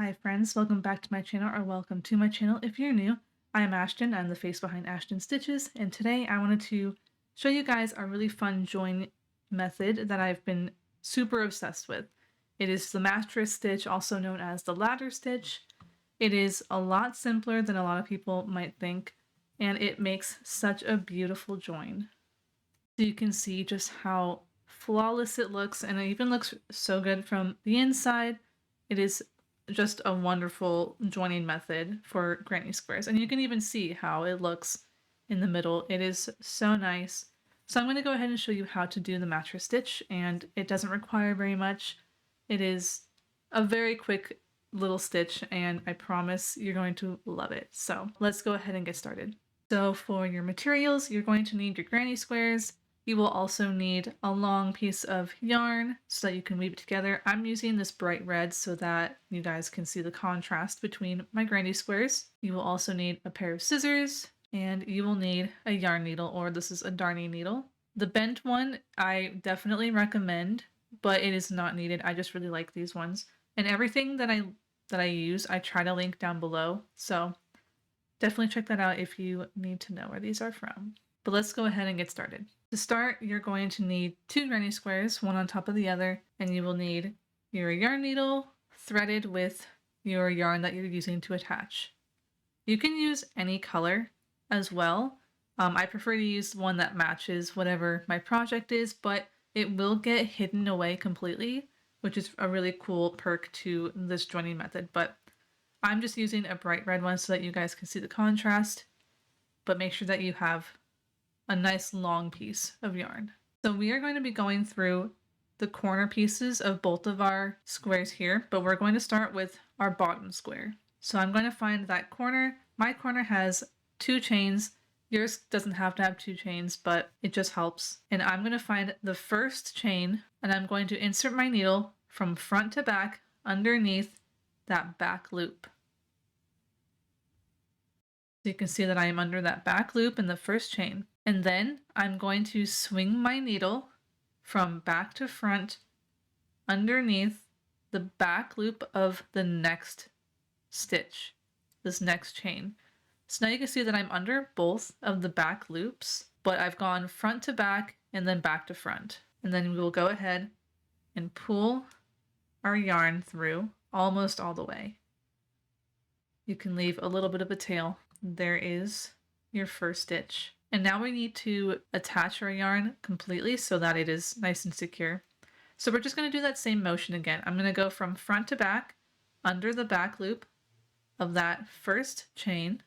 Hi friends, welcome back to my channel, or welcome to my channel if you're new. I am Ashten, I'm the face behind Ashten Stitches, and today I wanted to show you guys a really fun join method that I've been super obsessed with. It is the mattress stitch, also known as the ladder stitch. It is a lot simpler than a lot of people might think, and it makes such a beautiful join. So you can see just how flawless it looks, and it even looks so good from the inside. It is just a wonderful joining method for granny squares, and you can even see how it looks in the middle. It is so nice. So I'm going to go ahead and show you how to do the mattress stitch, and it doesn't require very much. It is a very quick little stitch, and I promise you're going to love it. So let's go ahead and get started. So for your materials, you're going to need your granny squares. You will also need a long piece of yarn so that you can weave it together. I'm using this bright red so that you guys can see the contrast between my granny squares. You will also need a pair of scissors, and you will need a yarn needle, or this is a darning needle. The bent one I definitely recommend, but it is not needed. I just really like these ones. And everything that I use, I try to link down below. So definitely check that out if you need to know where these are from. But let's go ahead and get started. To start, you're going to need two granny squares, one on top of the other, and you will need your yarn needle threaded with your yarn that you're using to attach. You can use any color as well. I prefer to use one that matches whatever my project is, but it will get hidden away completely, which is a really cool perk to this joining method. But I'm just using a bright red one so that you guys can see the contrast, but make sure that you have a nice long piece of yarn. So we are going to be going through the corner pieces of both of our squares here, but we're going to start with our bottom square. So I'm going to find that corner. My corner has 2 chains. Yours doesn't have to have 2 chains, but it just helps. And I'm going to find the first chain, and I'm going to insert my needle from front to back underneath that back loop. So you can see that I am under that back loop in the first chain. And then I'm going to swing my needle from back to front underneath the back loop of the next stitch, this next chain. So now you can see that I'm under both of the back loops, but I've gone front to back and then back to front. And then we will go ahead and pull our yarn through almost all the way. You can leave a little bit of a tail. There is your first stitch. And now we need to attach our yarn completely so that it is nice and secure. So we're just going to do that same motion again. I'm going to go from front to back under the back loop of that first chain,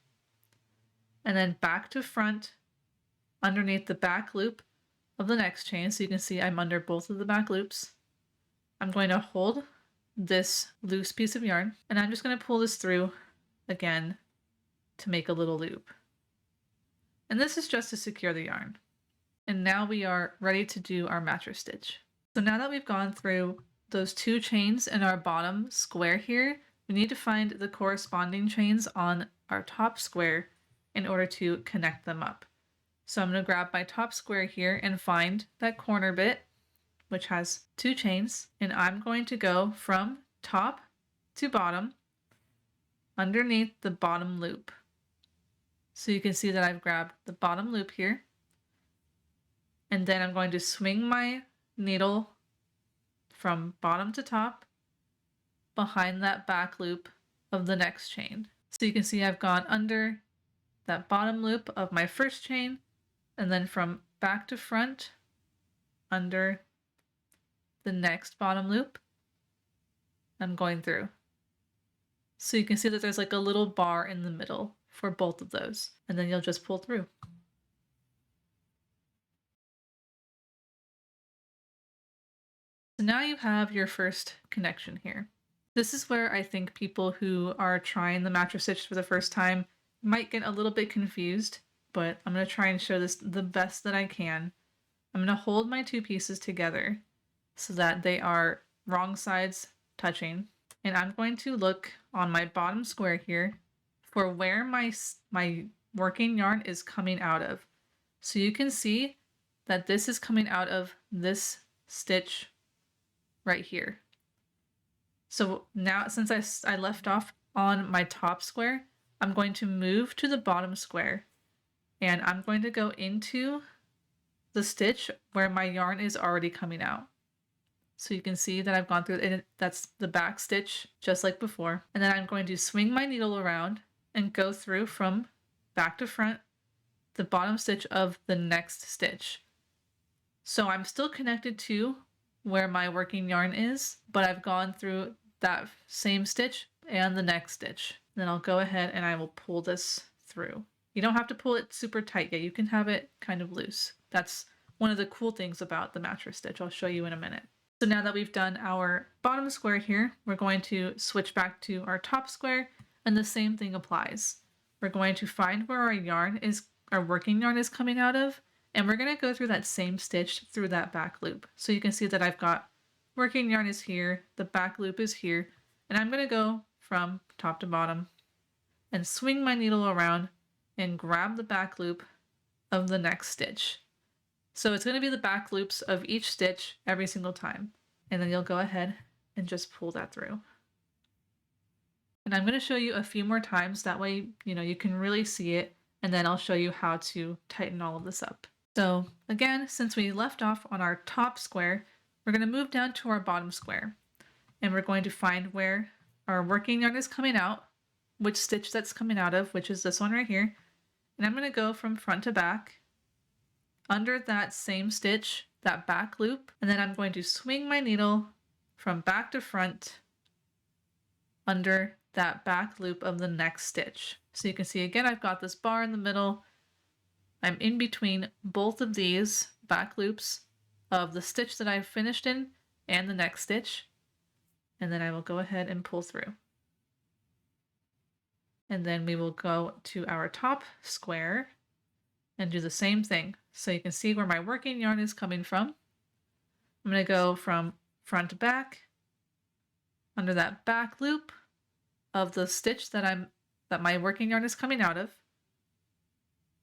and then back to front underneath the back loop of the next chain. So you can see I'm under both of the back loops. I'm going to hold this loose piece of yarn, and I'm just going to pull this through again to make a little loop. And this is just to secure the yarn. And now we are ready to do our mattress stitch. So now that we've gone through those 2 chains in our bottom square here, we need to find the corresponding chains on our top square in order to connect them up. So I'm going to grab my top square here and find that corner bit, which has 2 chains, and I'm going to go from top to bottom underneath the bottom loop. So you can see that I've grabbed the bottom loop here, and then I'm going to swing my needle from bottom to top behind that back loop of the next chain. So you can see I've gone under that bottom loop of my first chain, and then from back to front under the next bottom loop, I'm going through. So you can see that there's like a little bar in the middle for both of those, and then you'll just pull through. So now you have your first connection here. This is where I think people who are trying the mattress stitch for the first time might get a little bit confused, but I'm going to try and show this the best that I can. I'm going to hold my 2 pieces together so that they are wrong sides touching, and I'm going to look on my bottom square here for where my working yarn is coming out of. So you can see that this is coming out of this stitch right here. So now since I left off on my top square, I'm going to move to the bottom square and I'm going to go into the stitch where my yarn is already coming out. So you can see that I've gone through it. That's the back stitch, just like before. And then I'm going to swing my needle around and go through from back to front, the bottom stitch of the next stitch. So I'm still connected to where my working yarn is, but I've gone through that same stitch and the next stitch. Then I'll go ahead and I will pull this through. You don't have to pull it super tight yet. You can have it kind of loose. That's one of the cool things about the mattress stitch. I'll show you in a minute. So now that we've done our bottom square here, we're going to switch back to our top square, and the same thing applies. We're going to find where our working yarn is coming out of, and we're going to go through that same stitch through that back loop. So you can see that I've got working yarn is here, the back loop is here, and I'm going to go from top to bottom and swing my needle around and grab the back loop of the next stitch. So it's going to be the back loops of each stitch every single time. And then you'll go ahead and just pull that through. And I'm going to show you a few more times. That way, you can really see it. And then I'll show you how to tighten all of this up. So again, since we left off on our top square, we're going to move down to our bottom square. And we're going to find where our working yarn is coming out, which stitch that's coming out of, which is this one right here. And I'm going to go from front to back under that same stitch, that back loop, and then I'm going to swing my needle from back to front under that back loop of the next stitch. So you can see again, I've got this bar in the middle. I'm in between both of these back loops of the stitch that I've finished in and the next stitch. And then I will go ahead and pull through. And then we will go to our top square and do the same thing. So you can see where my working yarn is coming from. I'm going to go from front to back under that back loop of the stitch that my working yarn is coming out of.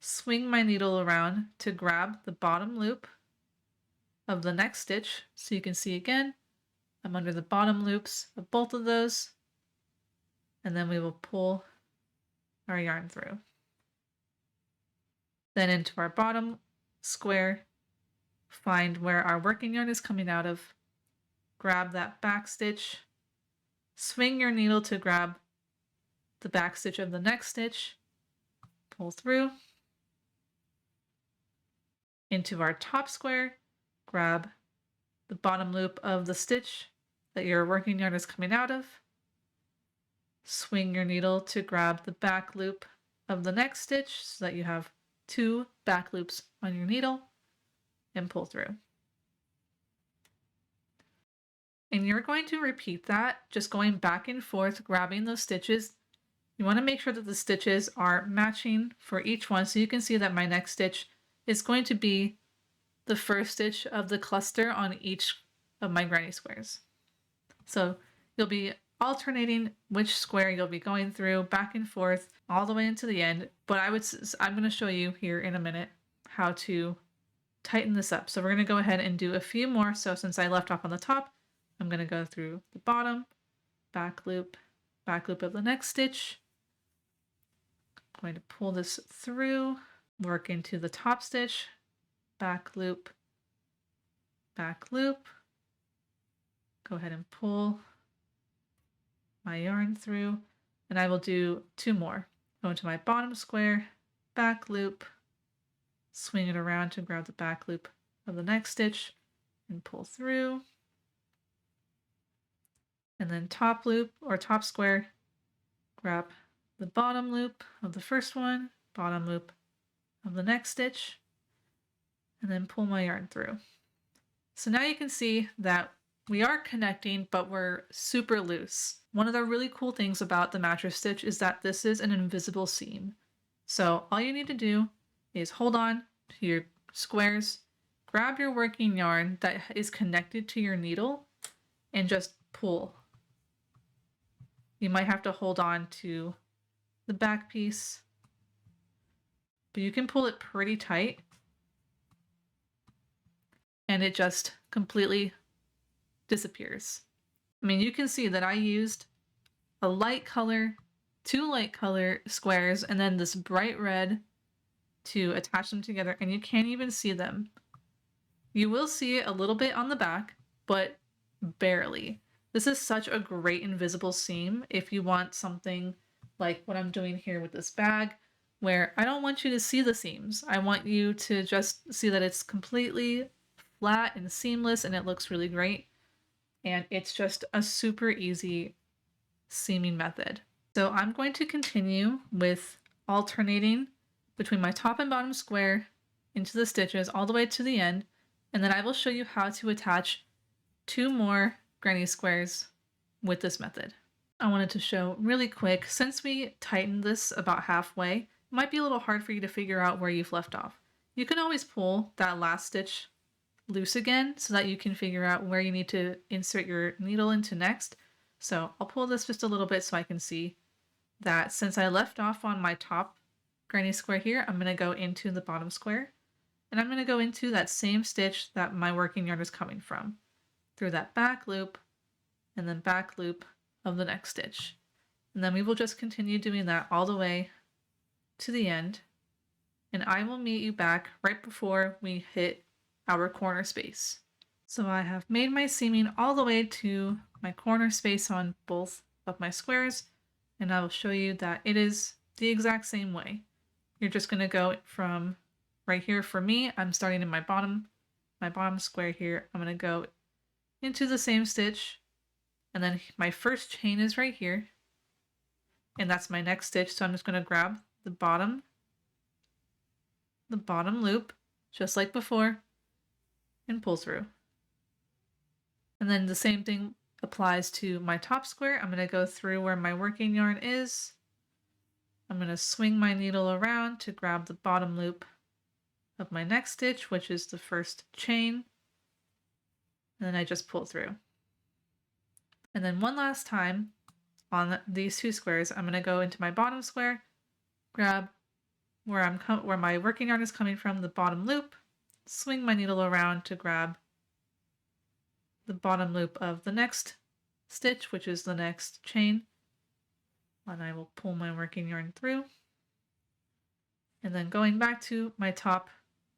Swing my needle around to grab the bottom loop of the next stitch. So you can see again, I'm under the bottom loops of both of those. And then we will pull our yarn through. Then into our bottom square, find where our working yarn is coming out of, grab that back stitch, swing your needle to grab the back stitch of the next stitch, pull through. Into our top square, grab the bottom loop of the stitch that your working yarn is coming out of, swing your needle to grab the back loop of the next stitch so that you have 2 back loops on your needle, and pull through. And you're going to repeat that, just going back and forth, grabbing those stitches. You want to make sure that the stitches are matching for each one. So you can see that my next stitch is going to be the first stitch of the cluster on each of my granny squares. So you'll be alternating which square you'll be going through back and forth all the way into the end. But I'm going to show you here in a minute how to tighten this up. So we're going to go ahead and do a few more. So since I left off on the top, I'm going to go through the bottom, back loop of the next stitch. I'm going to pull this through, work into the top stitch, back loop, go ahead and pull my yarn through, and I will do 2 more. Go into my bottom square, back loop, swing it around to grab the back loop of the next stitch and pull through. And then top loop or top square, grab the bottom loop of the first one, bottom loop of the next stitch, and then pull my yarn through. So now you can see that we are connecting, but we're super loose. One of the really cool things about the mattress stitch is that this is an invisible seam. So all you need to do is hold on to your squares, grab your working yarn that is connected to your needle, and just pull. You might have to hold on to the back piece, but you can pull it pretty tight and it just completely disappears. I mean, you can see that I used a light color, two light color squares, and then this bright red to attach them together, and you can't even see them. You will see it a little bit on the back, but barely. This is such a great invisible seam if you want something like what I'm doing here with this bag, where I don't want you to see the seams. I want you to just see that it's completely flat and seamless and it looks really great. And it's just a super easy seaming method. So I'm going to continue with alternating between my top and bottom square into the stitches all the way to the end, and then I will show you how to attach 2 more granny squares with this method. I wanted to show really quick, since we tightened this about halfway, it might be a little hard for you to figure out where you've left off. You can always pull that last stitch loose again so that you can figure out where you need to insert your needle into next. So I'll pull this just a little bit so I can see that since I left off on my top granny square here, I'm going to go into the bottom square, and I'm going to go into that same stitch that my working yarn is coming from, through that back loop and then back loop of the next stitch. And then we will just continue doing that all the way to the end, and I will meet you back right before we hit our corner space. So I have made my seaming all the way to my corner space on both of my squares, and I will show you that it is the exact same way. You're just going to go from right here. For me, I'm starting in my bottom square here. I'm going to go into the same stitch, and then my first chain is right here, and that's my next stitch. So I'm just going to grab the bottom loop just like before and pull through. And then the same thing applies to my top square. I'm going to go through where my working yarn is. I'm going to swing my needle around to grab the bottom loop of my next stitch, which is the first chain. And then I just pull through. And then one last time on these 2 squares, I'm going to go into my bottom square, grab where my working yarn is coming from, the bottom loop, swing my needle around to grab the bottom loop of the next stitch, which is the next chain, and I will pull my working yarn through. And then going back to my top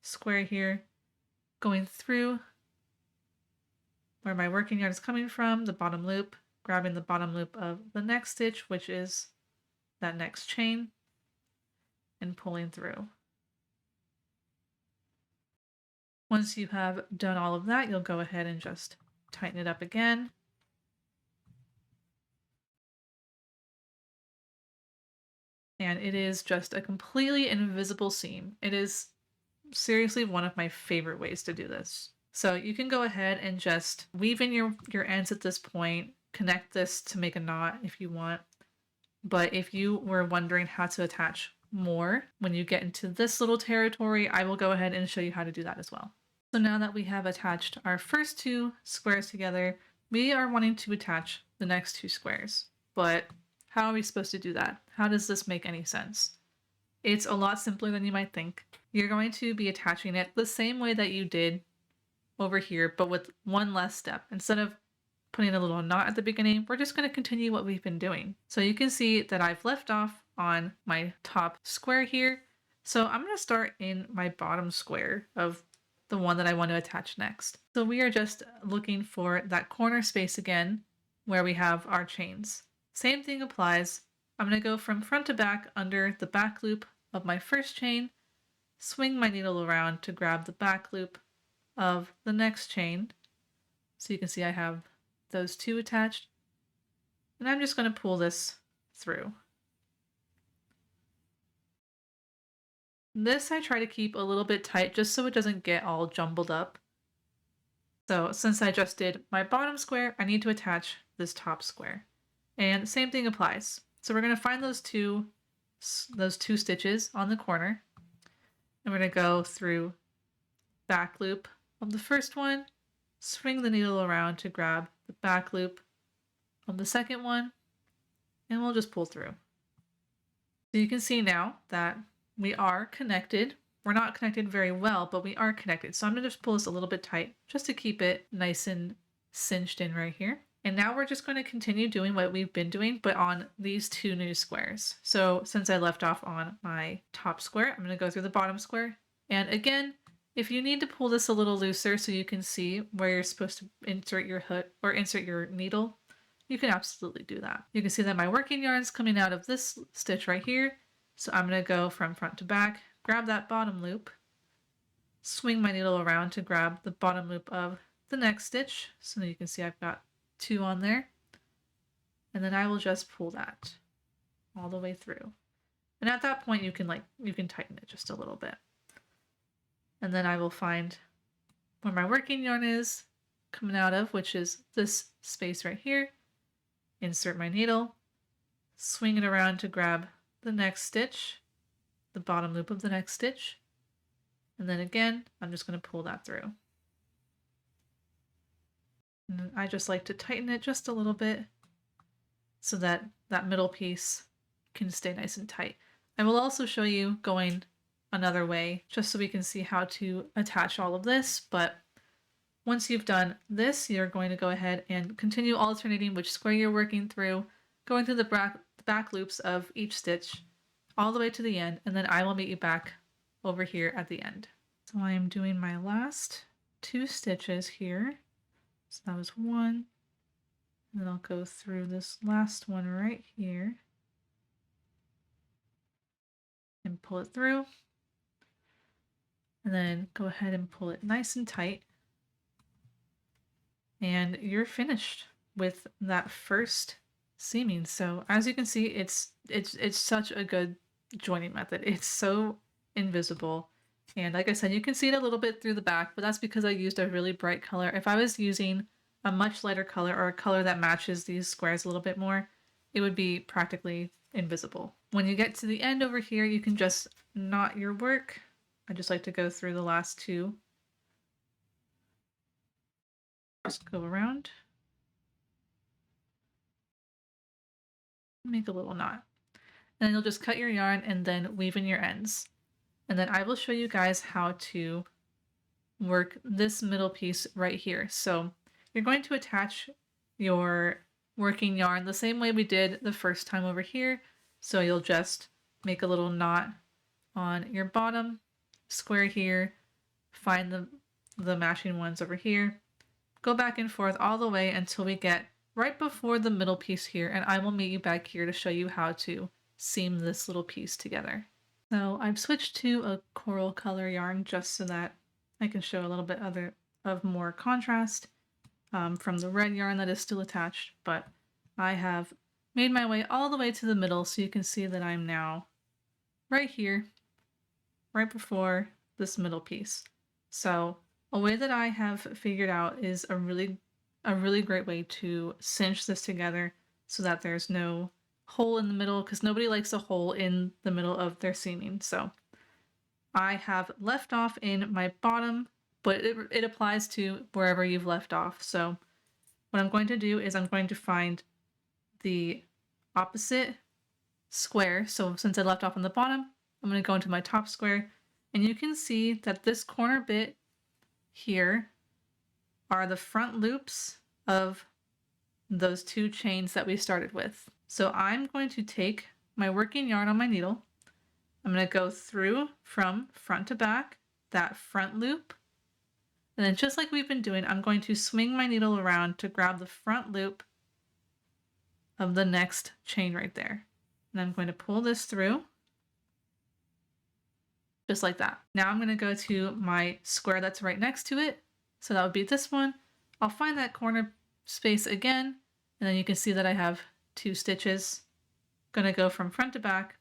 square here, going through where my working yarn is coming from, the bottom loop, grabbing the bottom loop of the next stitch, which is that next chain, and pulling through. Once you have done all of that, you'll go ahead and just tighten it up again. And it is just a completely invisible seam. It is seriously one of my favorite ways to do this. So you can go ahead and just weave in your ends at this point, connect this to make a knot if you want. But if you were wondering how to attach more when you get into this little territory, I will go ahead and show you how to do that as well. So now that we have attached our first 2 squares together, we are wanting to attach the next 2 squares. But how are we supposed to do that? How does this make any sense? It's a lot simpler than you might think. You're going to be attaching it the same way that you did over here, but with one less step. Instead of putting a little knot at the beginning, we're just going to continue what we've been doing. So you can see that I've left off on my top square here. So I'm going to start in my bottom square of the one that I want to attach next. So we are just looking for that corner space again where we have our chains. Same thing applies. I'm going to go from front to back under the back loop of my first chain, swing my needle around to grab the back loop of the next chain. So you can see I have those 2 attached, and I'm just going to pull this through. This I try to keep a little bit tight just so it doesn't get all jumbled up. So since I just did my bottom square, I need to attach this top square. And same thing applies. So we're going to find those two stitches on the corner, and we're going to go through back loop of the first one, swing the needle around to grab the back loop of the second one, and we'll just pull through. So you can see now that we are connected. We're not connected very well, but we are connected. So I'm going to just pull this a little bit tight just to keep it nice and cinched in right here. And now we're just going to continue doing what we've been doing, but on these two new squares. So since I left off on my top square, I'm going to go through the bottom square. And again, if you need to pull this a little looser so you can see where you're supposed to insert your hook or insert your needle, you can absolutely do that. You can see that my working yarn is coming out of this stitch right here. So I'm going to go from front to back, grab that bottom loop, swing my needle around to grab the bottom loop of the next stitch. So you can see I've got 2 on there. And then I will just pull that all the way through. And at that point you can tighten it just a little bit. And then I will find where my working yarn is coming out of, which is this space right here. Insert my needle, swing it around to grab the next stitch, the bottom loop of the next stitch. And then again, I'm just going to pull that through. And I just like to tighten it just a little bit so that that middle piece can stay nice and tight. I will also show you going another way just so we can see how to attach all of this, but once you've done this, you're going to go ahead and continue alternating which square you're working through, going through the back loops of each stitch all the way to the end, and then I will meet you back over here at the end. So I am doing my last 2 stitches here. So that was 1, and then I'll go through this last one right here and pull it through, and then go ahead and pull it nice and tight. And you're finished with that first seaming. So as you can see, it's such a good joining method. It's so invisible. And like I said, you can see it a little bit through the back, but that's because I used a really bright color. If I was using a much lighter color or a color that matches these squares a little bit more, it would be practically invisible. When you get to the end over here, you can just knot your work. I just like to go through the last 2. Just go around, make a little knot, and then you'll just cut your yarn and then weave in your ends. And then I will show you guys how to work this middle piece right here. So you're going to attach your working yarn the same way we did the first time over here. So you'll just make a little knot on your bottom square here, find the matching ones over here, go back and forth all the way until we get right before the middle piece here, and I will meet you back here to show you how to seam this little piece together. So I've switched to a coral color yarn just so that I can show a little bit of more contrast from the red yarn that is still attached, but I have made my way all the way to the middle so you can see that I'm now right here, right before this middle piece. So a way that I have figured out is a really great way to cinch this together so that there's no hole in the middle, because nobody likes a hole in the middle of their seaming. So I have left off in my bottom, but it applies to wherever you've left off. So what I'm going to do is I'm going to find the opposite square. So since I left off on the bottom, I'm going to go into my top square, and you can see that this corner bit here are the front loops of those 2 chains that we started with. So I'm going to take my working yarn on my needle. I'm going to go through from front to back, that front loop, and then just like we've been doing, I'm going to swing my needle around to grab the front loop of the next chain right there. And I'm going to pull this through just like that. Now I'm going to go to my square that's right next to it. So that would be this one. I'll find that corner space again, and then you can see that I have 2 stitches. Going to go from front to back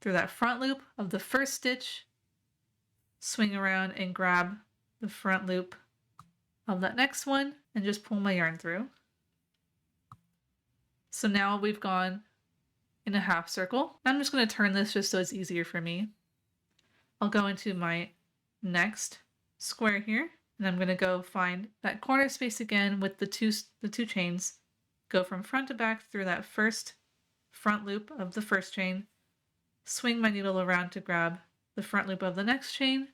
through that front loop of the first stitch, swing around and grab the front loop of that next one, and just pull my yarn through. So now we've gone in a half circle. I'm just going to turn this just so it's easier for me. I'll go into my next square here, and I'm going to go find that corner space again with the two chains, go from front to back through that first front loop of the first chain, swing my needle around to grab the front loop of the next chain,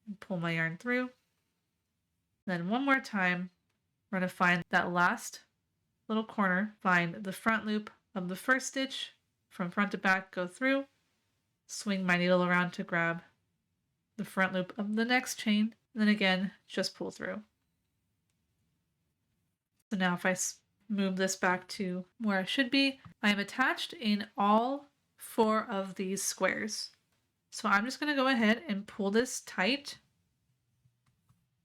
and pull my yarn through. Then one more time, We're going to find that last little corner, find the front loop of the first stitch, from front to back, go through, swing my needle around to grab the front loop of the next chain, and then again, just pull through. So now if I move this back to where I should be, I am attached in all 4 of these squares. So I'm just going to go ahead and pull this tight,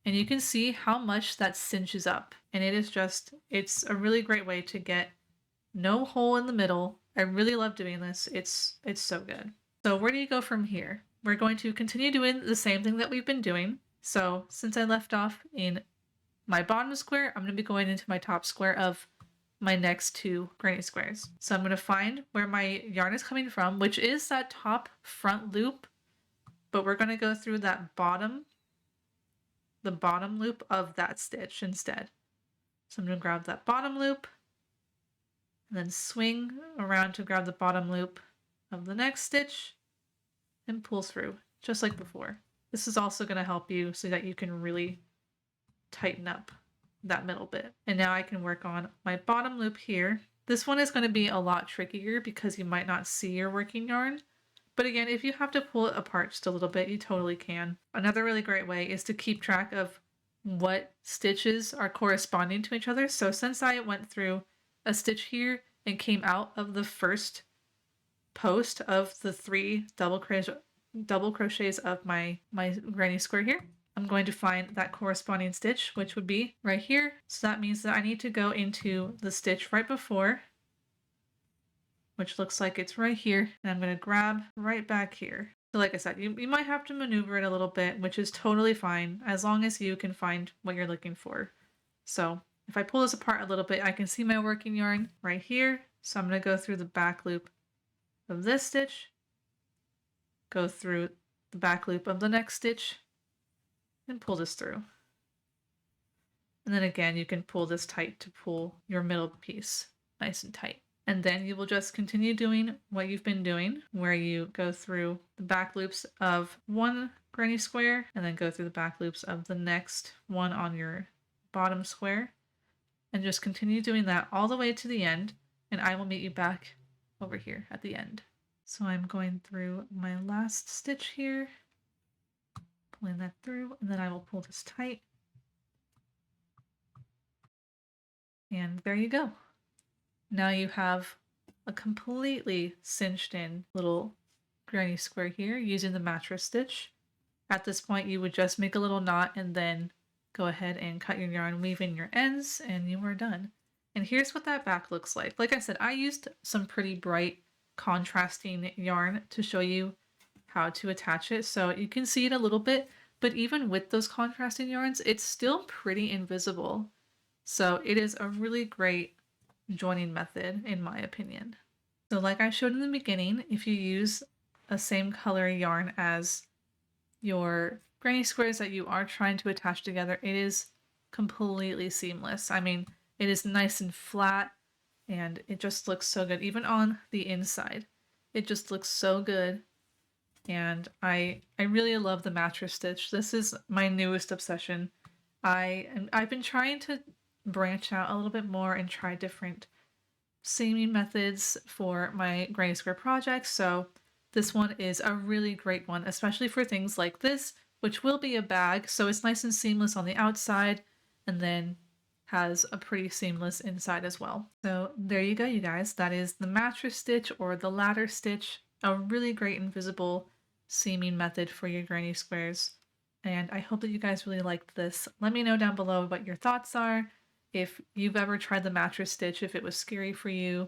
and you can see how much that cinches up. And it's a really great way to get no hole in the middle. I really love doing this. It's so good. So where do you go from here? We're going to continue doing the same thing that we've been doing. So since I left off in my bottom square, I'm going to be going into my top square of my next 2 granny squares. So I'm going to find where my yarn is coming from, which is that top front loop, but we're going to go through the bottom loop of that stitch instead. So I'm going to grab that bottom loop and then swing around to grab the bottom loop of the next stitch and pull through just like before. This is also going to help you so that you can really tighten up that middle bit. And now I can work on my bottom loop here. This one is going to be a lot trickier because you might not see your working yarn. But again, if you have to pull it apart just a little bit, you totally can. Another really great way is to keep track of what stitches are corresponding to each other. So since I went through a stitch here and came out of the first post of the 3 double crochets of my granny square here, I'm going to find that corresponding stitch, which would be right here. So that means that I need to go into the stitch right before, which looks like it's right here, and I'm going to grab right back here. So like I said, you might have to maneuver it a little bit, which is totally fine, as long as you can find what you're looking for. So if I pull this apart a little bit, I can see my working yarn right here. So I'm going to go through the back loop of this stitch, go through the back loop of the next stitch, and pull this through. And then again, you can pull this tight to pull your middle piece nice and tight. And then you will just continue doing what you've been doing, where you go through the back loops of one granny square and then go through the back loops of the next one on your bottom square, and just continue doing that all the way to the end, and I will meet you back over here at the end. So I'm going through my last stitch here, pulling that through, and then I will pull this tight. And there you go. Now you have a completely cinched in little granny square here using the mattress stitch. At this point, you would just make a little knot and then go ahead and cut your yarn, weave in your ends, and you are done. And here's what that back looks like. Like I said, I used some pretty bright contrasting yarn to show you how to attach it, so you can see it a little bit, but even with those contrasting yarns, it's still pretty invisible. So it is a really great joining method in my opinion. So like I showed in the beginning, if you use a same color yarn as your granny squares that you are trying to attach together, it is completely seamless. I mean, it is nice and flat and it just looks so good. Even on the inside, it just looks so good. And I really love the mattress stitch. This is my newest obsession. I've been trying to branch out a little bit more and try different seaming methods for my granny square projects. So this one is a really great one, especially for things like this, which will be a bag. So it's nice and seamless on the outside and then has a pretty seamless inside as well. So there you go, you guys. That is the mattress stitch or the ladder stitch, a really great invisible seaming method for your granny squares. And I hope that you guys really liked this. Let me know down below what your thoughts are. If you've ever tried the mattress stitch, if it was scary for you,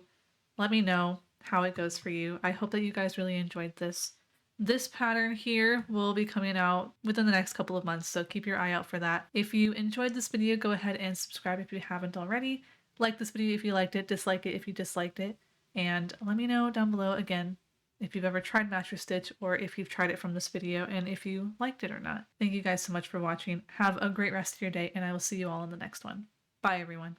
let me know how it goes for you. I hope that you guys really enjoyed this. This pattern here will be coming out within the next couple of months, so keep your eye out for that. If you enjoyed this video, go ahead and subscribe if you haven't already. Like this video if you liked it, dislike it if you disliked it, and let me know down below again if you've ever tried mattress stitch or if you've tried it from this video and if you liked it or not. Thank you guys so much for watching. Have a great rest of your day, and I will see you all in the next one. Bye, everyone.